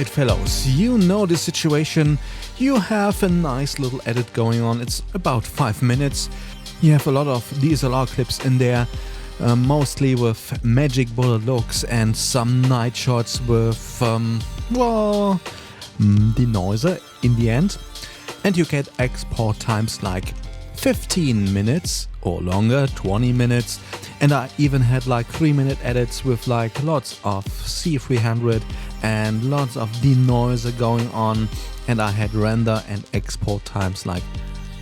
Alright fellows, you know the situation. You have a nice little edit going on. It's about 5 minutes. You have a lot of DSLR clips in there, mostly with magic bullet looks and some night shots with, denoiser in the end. And you get export times like 15 minutes or longer, 20 minutes. And I even had like 3-minute edits with like lots of C300 and lots of denoiser going on. And I had render and export times like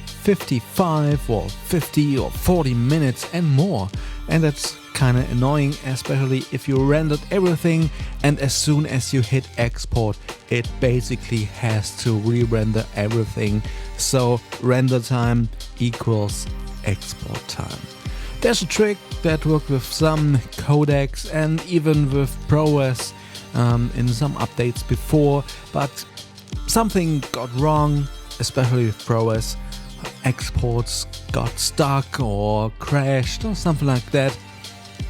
55 or 50 or 40 minutes and more. And that's kinda annoying, especially if you rendered everything and as soon as you hit export, it basically has to re-render everything. So render time equals export time. There's a trick that worked with some codecs and even with ProRes in some updates before, but something got wrong, especially with ProRes. Exports got stuck or crashed or something like that.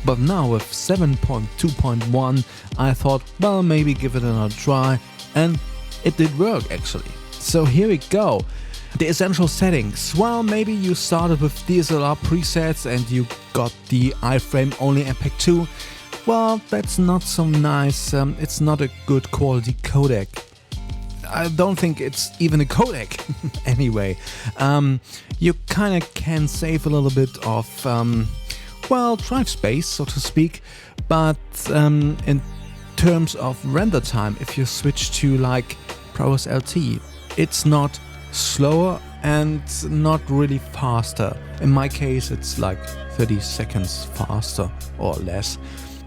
But now with 7.2.1 I thought, well, maybe give it another try, and it did work actually. So here we go. The essential settings. Well, maybe you started with DSLR presets and you got the iframe only MPEG 2. Well, that's not so nice. It's not a good quality codec. I don't think it's even a codec. Anyway, you kinda can save a little bit of, drive space, so to speak, but in terms of render time, if you switch to like ProResLT, it's not slower and not really faster. In my case, it's like 30 seconds faster or less.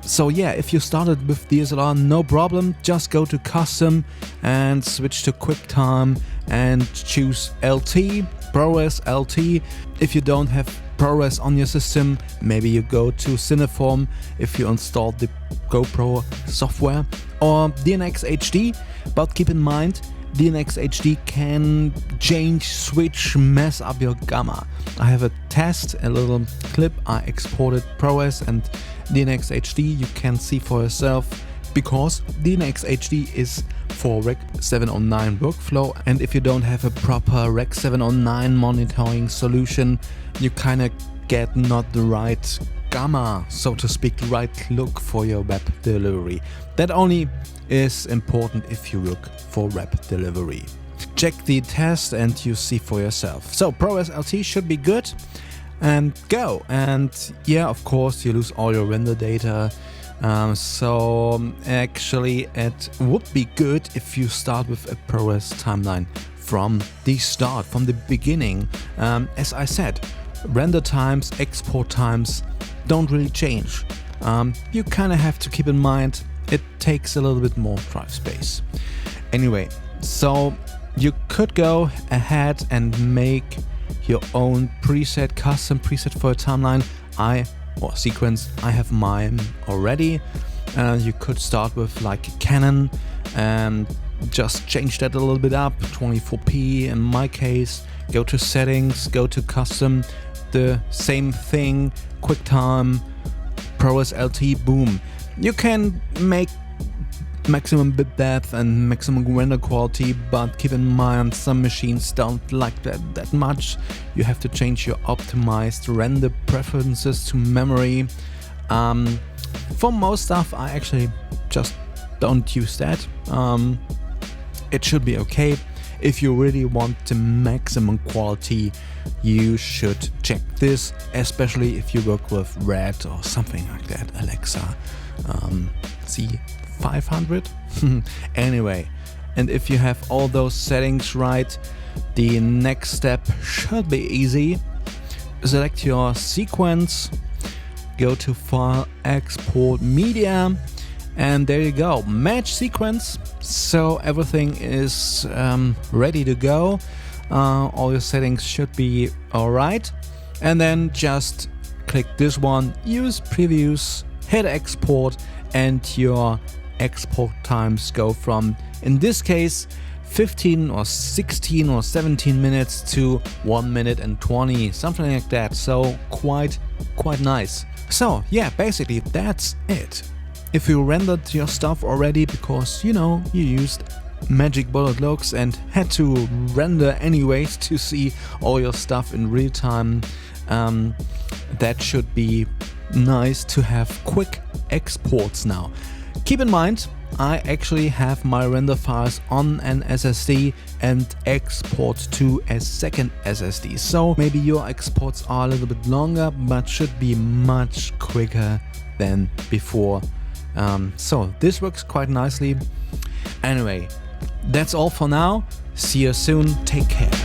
So yeah, if you started with DSLR, no problem, just go to custom and switch to QuickTime and choose LT, PreResLT. If you don't have ProRes on your system, maybe you go to Cineform if you installed the GoPro software, or DNx HD, but keep in mind, DNx HD can change, switch, mess up your gamma. I have a test, a little clip, I exported ProRes and DNx HD, you can see for yourself, because DNx HD is for Rec 709 workflow, and if you don't have a proper Rec 709 monitoring solution, you kinda get not the right gamma, so to speak, the right look for your web delivery. That only is important if you look for web delivery. Check the test and you see for yourself. So ProResLT should be good, and go. And yeah, of course you lose all your render data. So actually it would be good if you start with a ProRes timeline from the start, from the beginning. As I said, render times, export times don't really change. You kind of have to keep in mind it takes a little bit more drive space. Anyway, so you could go ahead and make your own preset, custom preset for a timeline or sequence. I have mine already. You could start with like Canon and just change that a little bit up, 24p in my case. Go to settings, go to custom, the same thing, QuickTime, PreResLT, boom. You can make maximum bit depth and maximum render quality, but keep in mind some machines don't like that much. You have to change your optimized render preferences to memory. For most stuff I actually just don't use that. It should be okay. If you really want the maximum quality, you should check this, especially if you work with Red or something like that, Alexa, C500. Anyway, and if you have all those settings right, the next step should be easy. Select your sequence, go to File, Export Media, and there you go, match sequence. So everything is ready to go. All your settings should be alright. And then just click this one, use previews, hit export, and your export times go from, in this case, 15 or 16 or 17 minutes to 1 minute and 20, something like that. So quite nice. So yeah, basically that's it. if you rendered your stuff already because, you know, you used magic bullet looks and had to render anyways to see all your stuff in real time, that should be nice to have quick exports now. Keep in mind, I actually have my render files on an SSD and export to a second SSD. So maybe your exports are a little bit longer, but should be much quicker than before. So this works quite nicely. Anyway, that's all for now. See you soon. Take care.